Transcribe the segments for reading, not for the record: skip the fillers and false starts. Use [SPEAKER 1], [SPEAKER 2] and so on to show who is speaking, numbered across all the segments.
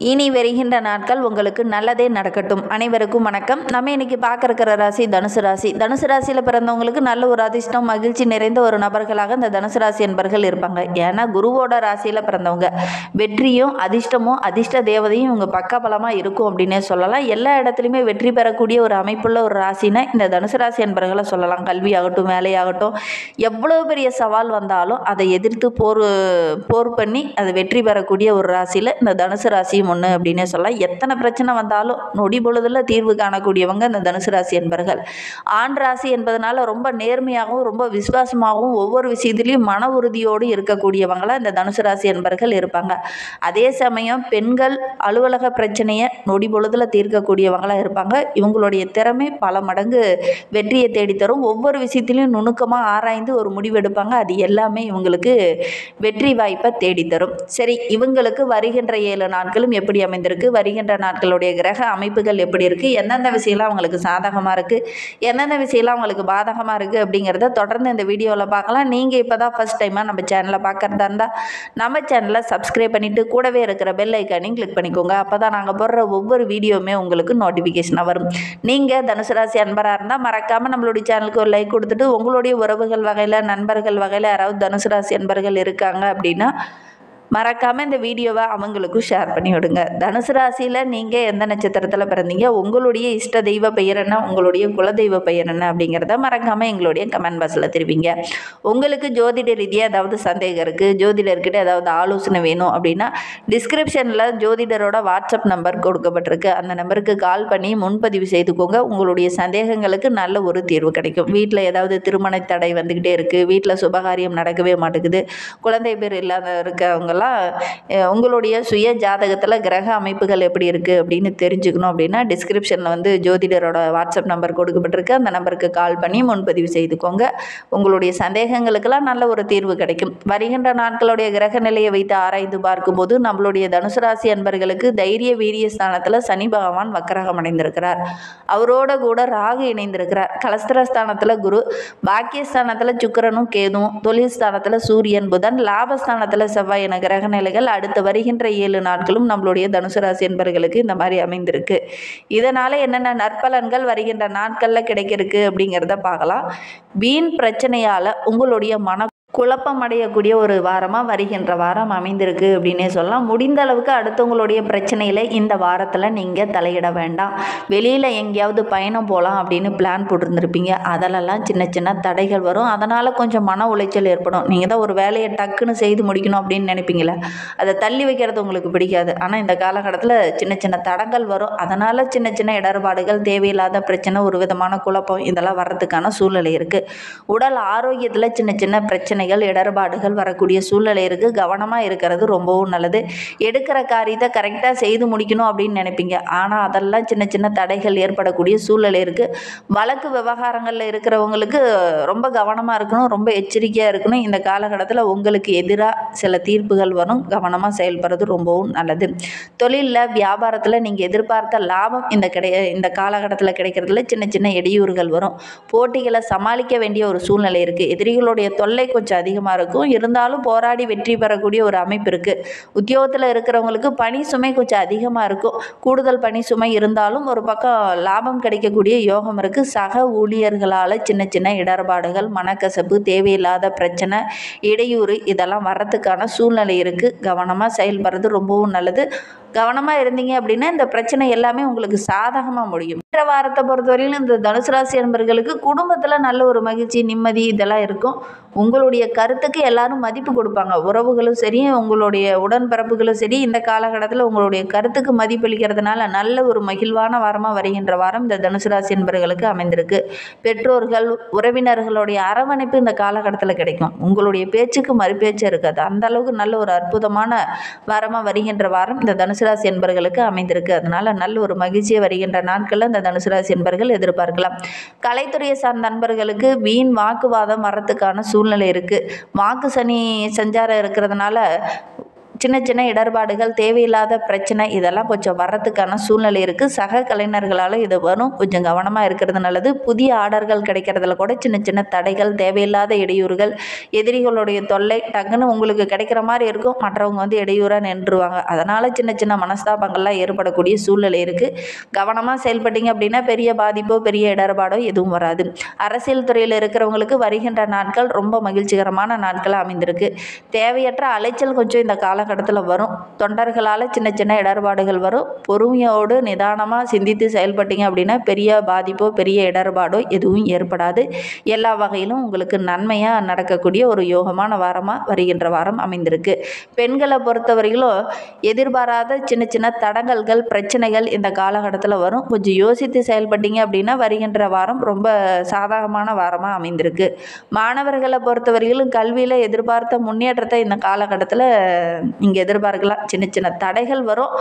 [SPEAKER 1] இனி வருகின்ற நாட்கள் உங்களுக்கு நல்லதே நடக்கட்டும். அனைவருக்கும் வணக்கம். நம்ம இன்னைக்கு பார்க்க இருக்கிற ராசி தனுசு ராசி. தனுசு ராசியில் பிறந்தவங்களுக்கு நல்ல ஒரு அதிர்ஷ்டம், மகிழ்ச்சி நிறைந்த ஒரு நபர்களாக இந்த தனுசு ராசி என்பர்கள் இருப்பாங்க. ஏன்னா குருவோட ராசியில் பிறந்தவங்க. வெற்றியும் அதிர்ஷ்டமும் அதிர்ஷ்ட தேவதையும் இவங்க பக்கபலமாக இருக்கும் அப்படின்னே சொல்லலாம். எல்லா இடத்துலையுமே வெற்றி பெறக்கூடிய ஒரு அமைப்புள்ள ஒரு ராசினா இந்த தனுசு ராசி என்பர்களை சொல்லலாம். கல்வியாகட்டும், வேலையாகட்டும், எவ்வளோ பெரிய சவால் வந்தாலும் அதை எதிர்த்து போர் பண்ணி அதை வெற்றி பெறக்கூடிய ஒரு ராசியில் இந்த தனுசு ராசி ஒன்று அப்படின்னே சொல்லலாம். எத்தனை பிரச்சனை வந்தாலும் நொடி பொழுதுல தீர்வு காணக்கூடியவங்க இந்த தனுசு ராசி என்பர்கள். ஆண் ராசி என்பதனால ரொம்ப நேர்மையாகவும் ரொம்ப விசுவாசமாகவும் ஒவ்வொரு விஷயத்திலையும் மன உறுதியோடு இருக்கக்கூடியவங்களா இந்த தனுசு ராசி என்பர்கள் இருப்பாங்க. அதே சமயம் பெண்கள் அலுவலக பிரச்சனையை நொடி பொழுதுல தீர்க்கக்கூடியவங்களா இருப்பாங்க. இவங்களுடைய திறமை பல மடங்கு வெற்றியை தேடித்தரும். ஒவ்வொரு விஷயத்திலையும் நுணுக்கமாக ஆராய்ந்து ஒரு முடிவெடுப்பாங்க. அது எல்லாமே இவங்களுக்கு வெற்றி வாய்ப்பை தேடித்தரும். சரி, இவங்களுக்கு வருகின்ற 7 நாட்களும் எப்படி அமைந்திருக்கு, வருகின்ற நாட்களுடைய கிரக அமைப்புகள் எப்படி இருக்குது, எந்தெந்த விஷயம்லாம் அவங்களுக்கு சாதகமாக இருக்குது, எந்தெந்த விஷயம்லாம் அவங்களுக்கு பாதகமாக இருக்குது அப்படிங்கிறத தொடர்ந்து இந்த வீடியோவில் பார்க்கலாம். நீங்கள் இப்போ தான் ஃபஸ்ட் டைமாக நம்ம சேனலை பார்க்குறதா இருந்தால் நம்ம சேனலை சப்ஸ்கிரைப் பண்ணிவிட்டு கூடவே இருக்கிற பெல் ஐக்கானையும் கிளிக் பண்ணிக்கோங்க. அப்போ தான் நாங்கள் போடுற ஒவ்வொரு வீடியோவுமே உங்களுக்கு நோட்டிஃபிகேஷனாக வரும். நீங்கள் தனுசு ராசி அன்பராக இருந்தால் மறக்காமல் நம்மளுடைய சேனலுக்கு ஒரு லைக் கொடுத்துட்டு உங்களுடைய உறவுகள் வகையில், நண்பர்கள் வகையில் யாராவது தனுசு ராசி அன்பர்கள் இருக்காங்க அப்படின்னா மறக்காமல் இந்த வீடியோவை அவங்களுக்கும் ஷேர் பண்ணி விடுங்க. தனுசு ராசியில் நீங்கள் எந்த நட்சத்திரத்தில் பிறந்தீங்க, உங்களுடைய இஷ்ட தெய்வ பெயர் என்ன, உங்களுடைய குலதெய்வ பெயர் என்ன அப்படிங்கிறத மறக்காமல் எங்களுடைய கமெண்ட் பாக்ஸில் தெரிவிங்க. உங்களுக்கு ஜோதிட ரீதியாக ஏதாவது சந்தேகம் இருக்குது, ஜோதிடர்கிட்ட ஏதாவது ஆலோசனை வேணும் அப்படின்னா டிஸ்கிரிப்ஷனில் ஜோதிடரோட வாட்ஸ்அப் நம்பர் கொடுக்கப்பட்டிருக்கு. அந்த நம்பருக்கு கால் பண்ணி முன்பதிவு செய்துக்கோங்க. உங்களுடைய சந்தேகங்களுக்கு நல்ல ஒரு தீர்வு கிடைக்கும். வீட்டில் ஏதாவது திருமண தடை வந்துக்கிட்டே இருக்குது, வீட்டில் சுபகாரியம் நடக்கவே மாட்டேங்குது, குழந்தை பேர் இல்லாத இருக்கவங்க உங்களுடைய சுய ஜாதகத்தில் கிரக அமைப்புகள் எப்படி இருக்குது அப்படின்னு தெரிஞ்சுக்கணும் அப்படின்னா டிஸ்கிரிப்ஷனில் ஜோதிடரோட வாட்ஸ்அப் நம்பர் கொடுக்கப்பட்டிருக்கு. அந்த நம்பருக்கு கால் பண்ணி முன்பதிவு செய்துக்கோங்க. உங்களுடைய சந்தேகங்களுக்கெல்லாம் நல்ல ஒரு தீர்வு கிடைக்கும். வருகின்ற நாட்களுடைய கிரக நிலையை வைத்து ஆராய்ந்து பார்க்கும்போது நம்மளுடைய தனுசு ராசி அன்பர்களுக்கு தைரிய வீரிய ஸ்தானத்தில் சனி பகவான் வக்கரகம் அடைந்திருக்கிறார். அவரோட கூட ராகு இணைந்திருக்கிறார். கலஸ்திரஸ்தானத்தில் குரு, பாக்கியஸ்தானத்தில் சுக்கிரனும் கேதுவும், தொழில் ஸ்தானத்தில் சூரியன் புதன், லாபஸ்தானத்தில் செவ்வாய் என கிரக நிலைகள் அடுத்து வருகின்ற 7 நாட்களும் நம்மளுடைய தனுசு ராசி என்பர்களுக்கு இந்த மாதிரி அமைந்திருக்கு. இதனால என்னென்ன நற்பலன்கள் வருகின்ற நாட்களில் கிடைக்கிருக்கு அப்படிங்கிறத பார்க்கலாம். வீண் பிரச்சனையால் உங்களுடைய மன குழப்பம் அடையக்கூடிய ஒரு வாரமாக வருகின்ற வாரம் அமைந்திருக்கு அப்படின்னே சொல்லலாம். முடிந்த அளவுக்கு அடுத்தவங்களுடைய பிரச்சனையில் இந்த வாரத்தில் நீங்கள் தலையிட வேண்டாம். வெளியில் எங்கேயாவது பயணம் போகலாம் அப்படின்னு பிளான் போட்டிருந்துருப்பீங்க. அதிலெல்லாம் சின்ன சின்ன தடைகள் வரும். அதனால் கொஞ்சம் மன உளைச்சல் ஏற்படும். நீங்கள் தான் ஒரு வேலையை டக்குன்னு செய்து முடிக்கணும் அப்படின்னு நினைப்பீங்களே, அதை தள்ளி வைக்கிறது உங்களுக்கு பிடிக்காது. ஆனால் இந்த காலகட்டத்தில் சின்ன சின்ன தடங்கள் வரும். அதனால் சின்ன சின்ன இடர்பாடுகள், தேவையில்லாத பிரச்சனை, ஒரு விதமான குழப்பம் இதெல்லாம் வர்றதுக்கான சூழ்நிலை இருக்குது. உடல் ஆரோக்கியத்தில் சின்ன சின்ன பிரச்சனை, இடர்பாடுகள் வரக்கூடிய சூழ்நிலை இருக்குது. கவனமாக இருக்கிறது ரொம்பவும் நல்லது. எடுக்கிற காரியத்தை கரெக்டாக செய்து முடிக்கணும் அப்படின்னு நினைப்பீங்க. ஆனால் அதெல்லாம் சின்ன சின்ன தடைகள் ஏற்படக்கூடிய சூழ்நிலை இருக்குது. வழக்கு விவகாரங்களில் இருக்கிறவங்களுக்கு ரொம்ப கவனமாக இருக்கணும், ரொம்ப எச்சரிக்கையாக இருக்கணும். இந்த காலகட்டத்தில் உங்களுக்கு எதிராக சில தீர்ப்புகள் வரும். கவனமாக செயல்படுறது ரொம்பவும் நல்லது. தொழிலில், வியாபாரத்தில் நீங்கள் எதிர்பார்த்த லாபம் இந்த காலகட்டத்தில் கிடைக்கிறதுல சின்ன சின்ன இடையூறுகள் வரும். போட்டிகளை சமாளிக்க வேண்டிய ஒரு சூழ்நிலை இருக்குது. எதிரிகளுடைய தொல்லை கொஞ்சம் அதிகமாக இருக்கும். இருந்தாலும் போராடி வெற்றி பெறக்கூடிய ஒரு அமைப்பு இருக்குது. உத்தியோகத்தில் இருக்கிறவங்களுக்கு பணி சுமை கொஞ்சம் அதிகமாக இருக்கும். கூடுதல் பணி சுமை இருந்தாலும் ஒரு பக்கம் லாபம் கிடைக்கக்கூடிய யோகம் இருக்குது. சக ஊழியர்களால் சின்ன சின்ன இடர்பாடுகள், மனக்கசப்பு, தேவையில்லாத பிரச்சனை, இடையூறு இதெல்லாம் வர்றதுக்கான சூழ்நிலை இருக்குது. கவனமாக செயல்படுறது ரொம்பவும் நல்லது. கவனமாக இருந்தீங்க அப்படின்னா இந்த பிரச்சனை எல்லாமே உங்களுக்கு சாதகமாக முடியும். இந்த வாரத்தை பொறுத்தவரையிலும் இந்த தனுசு ராசி என்பர்களுக்கு குடும்பத்தில் நல்ல ஒரு மகிழ்ச்சி, நிம்மதி இதெல்லாம் இருக்கும். உங்களுடைய கருத்துக்கு எல்லாரும் மதிப்பு கொடுப்பாங்க. உறவுகளும் சரி, உங்களுடைய உடன்பிறப்புகளும் சரி, இந்த காலகட்டத்தில் உங்களுடைய கருத்துக்கு மதிப்பளிக்கிறதுனால நல்ல ஒரு மகிழ்வான வாரமாக வருகின்ற வாரம் இந்த தனுசு ராசி என்பர்களுக்கு அமைந்திருக்கு. பெற்றோர்கள், உறவினர்களுடைய அரவணைப்பு இந்த காலகட்டத்தில் கிடைக்கும். உங்களுடைய பேச்சுக்கு மறுபேச்சு இருக்காது. அந்த அளவுக்கு நல்ல ஒரு அற்புதமான வாரமாக வருகின்ற வாரம் இந்த தனுசு ராசி என்பர்களுக்கு அமைந்திருக்கு. அதனால நல்ல ஒரு மகிழ்ச்சியை வருகின்ற நாட்களில் இந்த தனுசு ராசி என்பர்கள் எதிர்பார்க்கலாம். கலைத்துறையை சார்ந்த நண்பர்களுக்கு வீண் வாக்குவாதம் வரத்துக்கான சூழ்நிலை இருக்குது. வாக்கு சனி சஞ்சாரம் இருக்கிறதுனால சின்ன சின்ன இடர்பாடுகள், தேவையில்லாத பிரச்சனை இதெல்லாம் கொஞ்சம் வர்றதுக்கான சூழ்நிலை இருக்குது. சக கலைஞர்களால் இது வரும், கொஞ்சம் கவனமாக இருக்கிறது நல்லது. புதிய ஆர்டர்கள் கிடைக்கிறதுல கூட சின்ன சின்ன தடைகள், தேவையில்லாத இடையூறுகள், எதிரிகளுடைய தொல்லை டக்குன்னு உங்களுக்கு கிடைக்கிற மாதிரி இருக்கும், மற்றவங்க வந்து இடையூறாக நின்றுவாங்க. அதனால் சின்ன சின்ன மனஸ்தாபங்கள்லாம் ஏற்படக்கூடிய சூழ்நிலை இருக்குது. கவனமாக செயல்பட்டீங்க அப்படின்னா பெரிய பாதிப்போ பெரிய இடர்பாடோ எதுவும் வராது. அரசியல் துறையில் இருக்கிறவங்களுக்கு வருகின்ற நாட்கள் ரொம்ப மகிழ்ச்சிகரமான நாட்களாக அமைந்திருக்கு. தேவையற்ற அலைச்சல் கொஞ்சம் இந்த காலகட்டத்தில் வரும். தொண்டர்களால் சின்ன சின்ன இடர்பாடுகள் வரும். பொறுமையோடு நிதானமாக சிந்தித்து செயல்பட்டீங்க அப்படின்னா பெரிய பாதிப்போ பெரிய இடர்பாடோ எதுவும் ஏற்படாது. எல்லா வகையிலும் உங்களுக்கு நன்மையாக நடக்கக்கூடிய ஒரு யோகமான வாரமாக வருகின்ற வாரம் அமைந்திருக்கு. பெண்களை பொறுத்தவரையிலும் எதிர்பாராத சின்ன சின்ன தடங்கல்கள், பிரச்சனைகள் இந்த காலகட்டத்தில் வரும். கொஞ்சம் யோசித்து செயல்பட்டீங்க அப்படின்னா வருகின்ற வாரம் ரொம்ப சாதகமான வாரமாக அமைந்திருக்கு. மாணவர்களை பொறுத்தவரையிலும் கல்வியில் எதிர்பார்த்த முன்னேற்றத்தை இந்த காலகட்டத்தில் நீங்கள் எதிர்பார்க்கலாம். சின்ன சின்ன தடைகள் வரும்,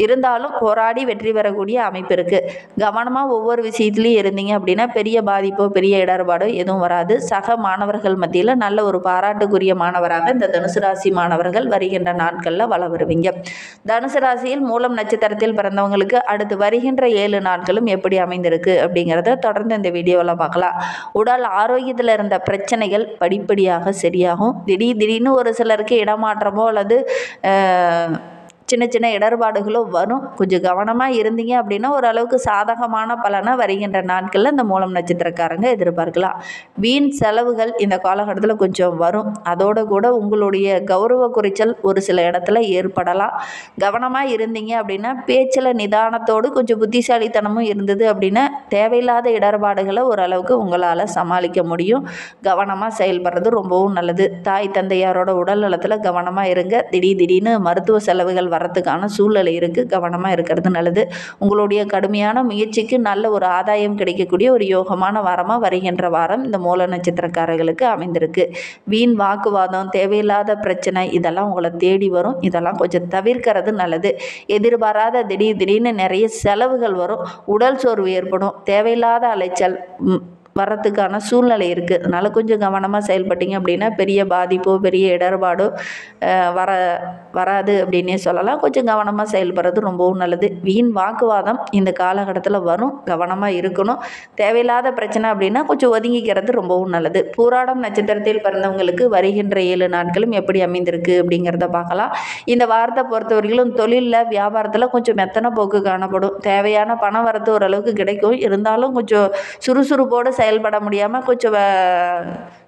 [SPEAKER 1] இருந்தாலும் போராடி வெற்றி பெறக்கூடிய அமைப்பு இருக்குது. கவனமாக ஒவ்வொரு விஷயத்துலையும் இருந்தீங்க அப்படின்னா பெரிய பாதிப்போ பெரிய இடர்பாடோ எதுவும் வராது. சக மாணவர்கள் மத்தியில் நல்ல ஒரு பாராட்டுக்குரிய மாணவராக இந்த தனுசு ராசி மாணவர்கள் வருகின்ற நாட்களில் வள வருவீங்க. தனுசு ராசியில் மூலம் நட்சத்திரத்தில் பிறந்தவங்களுக்கு அடுத்து வருகின்ற 7 நாட்களும் எப்படி அமைந்திருக்கு அப்படிங்கிறத தொடர்ந்து இந்த வீடியோவில் பார்க்கலாம். உடல் ஆரோக்கியத்தில் இருந்த பிரச்சனைகள் படிப்படியாக சரியாகும். திடீர்னு ஒரு சிலருக்கு இடமாற்றமோ அல்லது சின்ன சின்ன இடர்பாடுகளோ வரும். கொஞ்சம் கவனமாக இருந்தீங்க அப்படின்னா ஓரளவுக்கு சாதகமான பலனை வருகின்ற நாட்களில் இந்த மூலம் நட்சத்திரக்காரங்க எதிர்பார்க்கலாம். வீண் செலவுகள் இந்த காலகட்டத்தில் கொஞ்சம் வரும். அதோடு கூட உங்களுடைய கௌரவ குறைச்சல் ஒரு சில இடத்துல ஏற்படலாம். கவனமாக இருந்தீங்க அப்படின்னா பேச்சில் நிதானத்தோடு கொஞ்சம் புத்திசாலித்தனமும் இருந்தது அப்படின்னா தேவையில்லாத இடர்பாடுகளை ஓரளவுக்கு உங்களால் சமாளிக்க முடியும். கவனமாக செயல்படுறது ரொம்பவும் நல்லது. தாய் தந்தையாரோட உடல் நலத்தில் கவனமாக இருங்க. திடீர்னு மருத்துவ செலவுகள் வரத்துக்கான சூழ்நிலை இருக்குது. கவனமாக இருக்கிறது நல்லது. உங்களுடைய கடுமையான முயற்சிக்கு நல்ல ஒரு ஆதாயம் கிடைக்கக்கூடிய ஒரு யோகமான வாரமாக வருகின்ற வாரம் இந்த மூல நட்சத்திரக்காரர்களுக்கு அமைந்திருக்கு. வீண் வாக்குவாதம், தேவையில்லாத பிரச்சனை இதெல்லாம் உங்களை தேடி வரும். இதெல்லாம் கொஞ்சம் தவிர்க்கிறது நல்லது. எதிர்பாராத திடீர்னு நிறைய செலவுகள் வரும். உடல் சோர்வு ஏற்படும். தேவையில்லாத அலைச்சல் வர்றதுக்கான சூழ்நிலை இருக்குது. அதனால் கொஞ்சம் கவனமாக செயல்பட்டீங்க அப்படின்னா பெரிய பாதிப்போ பெரிய இடர்பாடோ வராது அப்படின்னே சொல்லலாம். கொஞ்சம் கவனமாக செயல்படுறது ரொம்பவும் நல்லது. வீண் வாக்குவாதம் இந்த காலகட்டத்தில் வரும். கவனமாக இருக்கணும். தேவையில்லாத பிரச்சனை அப்படின்னா கொஞ்சம் ஒதுங்கிக்கிறது ரொம்பவும் நல்லது. பூராடம் நட்சத்திரத்தில் பிறந்தவங்களுக்கு வருகின்ற 7 நாட்களும் எப்படி அமைந்திருக்கு அப்படிங்கிறத பார்க்கலாம். இந்த வாரத்தை பொறுத்தவரையிலும் தொழிலில் வியாபாரத்தில் கொஞ்சம் மெத்தன போக்கு காணப்படும். தேவையான பணம் வரத்து ஓரளவுக்கு கிடைக்கும். இருந்தாலும் கொஞ்சம் சுறுசுறுப்போடு செயல்பட முடியாமல் கொஞ்சம்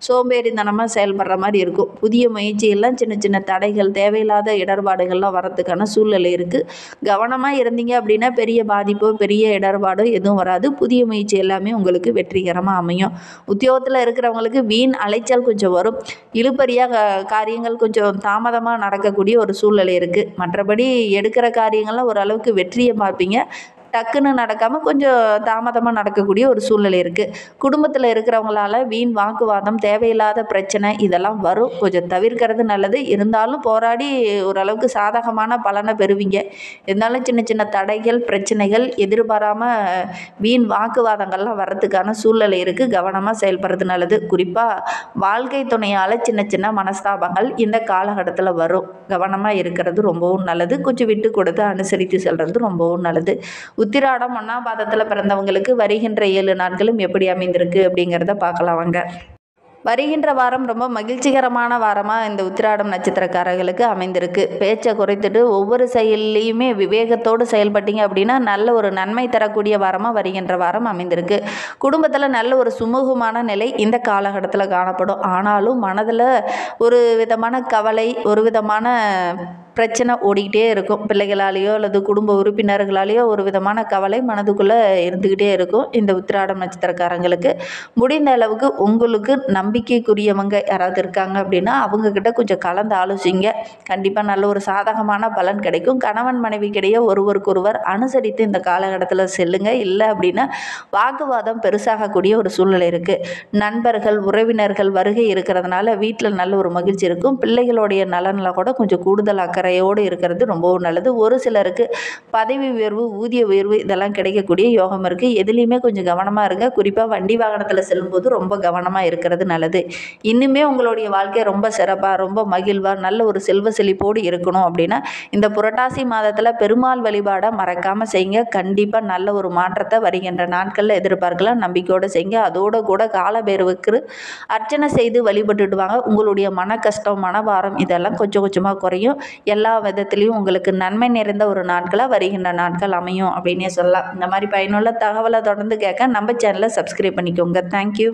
[SPEAKER 1] சோம்பேறித்தனமாக செயல்படுற மாதிரி இருக்கும். புதிய முயற்சியெல்லாம் சின்ன சின்ன தடைகள், தேவையில்லாத இடர்பாடுகள்லாம் வரத்துக்கான சூழ்நிலை இருக்குது. கவனமாக இருந்தீங்க அப்படின்னா பெரிய பாதிப்போ பெரிய இடர்பாடோ எதுவும் வராது. புதிய முயற்சி எல்லாமே உங்களுக்கு வெற்றிகரமாக அமையும். உத்தியோகத்தில் இருக்கிறவங்களுக்கு வீண் அலைச்சல் கொஞ்சம் வரும். இழுபறியாக காரியங்கள் கொஞ்சம் தாமதமாக நடக்கக்கூடிய ஒரு சூழ்நிலை இருக்குது. மற்றபடி எடுக்கிற காரியங்கள்லாம் ஓரளவுக்கு வெற்றியை பார்ப்பீங்க. டக்குன்னு நடக்காமல் கொஞ்சம் தாமதமாக நடக்கக்கூடிய ஒரு சூழ்நிலை இருக்குது. குடும்பத்தில் இருக்கிறவங்களால வீண் வாக்குவாதம், தேவையில்லாத பிரச்சனை இதெல்லாம் வரும். கொஞ்சம் தவிர்க்கிறது நல்லது. இருந்தாலும் போராடி ஓரளவுக்கு சாதகமான பலனை பெறுவீங்க. இருந்தாலும் சின்ன சின்ன தடைகள், பிரச்சனைகள் எதிர்பாராமல் வீண் வாக்குவாதங்கள்லாம் வர்றதுக்கான சூழ்நிலை இருக்குது. கவனமாக செயல்படுறது நல்லது. குறிப்பாக வாழ்க்கை துணையால் சின்ன சின்ன மனஸ்தாபங்கள் இந்த காலகட்டத்தில் வரும். கவனமாக இருக்கிறது ரொம்பவும் நல்லது. கொஞ்சம் விட்டு கொடுத்து அனுசரித்து செல்வது ரொம்பவும் நல்லது. உத்திராடம் 1ஆம் பாதத்தில் பிறந்தவங்களுக்கு வருகின்ற 7 நாட்களும் எப்படி அமைந்திருக்கு அப்படிங்கிறத பார்க்கலாம் வாங்க. வருகின்ற வாரம் ரொம்ப மகிழ்ச்சிகரமான வாரமாக இந்த உத்திராடம் நட்சத்திரக்காரர்களுக்கு அமைந்திருக்கு. பேச்சை குறைத்துட்டு ஒவ்வொரு செயல்லையுமே விவேகத்தோடு செயல்பட்டீங்க அப்படின்னா நல்ல ஒரு நன்மை தரக்கூடிய வாரமாக வருகின்ற வாரம் அமைந்திருக்கு. குடும்பத்தில் நல்ல ஒரு சுமூகமான நிலை இந்த காலகட்டத்தில் காணப்படும். ஆனாலும் மனதில் ஒரு விதமான கவலை, ஒரு விதமான பிரச்சனை ஓடிக்கிட்டே இருக்கும். பிள்ளைகளாலேயோ அல்லது குடும்ப உறுப்பினர்களாலேயோ ஒரு விதமான கவலை மனதுக்குள்ளே இருந்துக்கிட்டே இருக்கும். இந்த உத்திராடம் நட்சத்திரக்காரங்களுக்கு முடிந்த அளவுக்கு உங்களுக்கு நம்பிக்கைக்குரியவங்க யாராவது இருக்காங்க அப்படின்னா அவங்கக்கிட்ட கொஞ்சம் கலந்து ஆலோசிங்க. கண்டிப்பாக நல்ல ஒரு சாதகமான பலன் கிடைக்கும். கணவன் மனைவிக்கிடையே ஒருவருக்கொருவர் அனுசரித்து இந்த காலகட்டத்தில் செல்லுங்க. இல்லை அப்படின்னா வாக்குவாதம் பெருசாகக்கூடிய ஒரு சூழ்நிலை இருக்குது. நண்பர்கள், உறவினர்கள் வருகை இருக்கிறதுனால வீட்டில் நல்ல ஒரு மகிழ்ச்சி இருக்கும். பிள்ளைகளுடைய நலனில் கூட கொஞ்சம் கூடுதல் அக்கறை அக்கறையோடு இருக்கிறது ரொம்பவும் நல்லது. ஒரு சிலருக்கு பதவி உயர்வு, ஊதிய உயர்வு இதெல்லாம் கிடைக்கக்கூடிய யோகம் இருக்குது. எதுலேயுமே கொஞ்சம் கவனமாக இருங்க. குறிப்பாக வண்டி வாகனத்தில் செல்லும்போது ரொம்ப கவனமாக இருக்கிறது நல்லது. இன்னுமே உங்களுடைய வாழ்க்கை ரொம்ப சிறப்பாக, ரொம்ப மகிழ்வாக, நல்ல ஒரு செல்வ செழிப்போடு இருக்கணும் அப்படின்னா இந்த புரட்டாசி மாதத்தில் பெருமாள் வழிபாடை மறக்காமல் செய்யுங்க. கண்டிப்பாக நல்ல ஒரு மாற்றத்தை வருகின்ற நாட்களில் எதிர்பார்க்கலாம். நம்பிக்கையோடு செய்யுங்க. அதோடு கூட காலபைரவருக்கு அர்ச்சனை செய்து வழிபட்டுட்டு வாங்க. உங்களுடைய மன கஷ்டம், மனபாரம் இதெல்லாம் கொஞ்சம் கொஞ்சமாக குறையும். எல்லா விதத்துலேயும் உங்களுக்கு நன்மை நிறைந்த ஒரு நாட்களாக வருகின்ற நாட்கள் அமையும் அப்படின்னே சொல்லலாம். இந்த மாதிரி பயனுள்ள தகவலை தொடர்ந்து கேட்க நம்ம சேனலை சப்ஸ்கிரைப் பண்ணிக்கோங்க. தேங்க்யூ.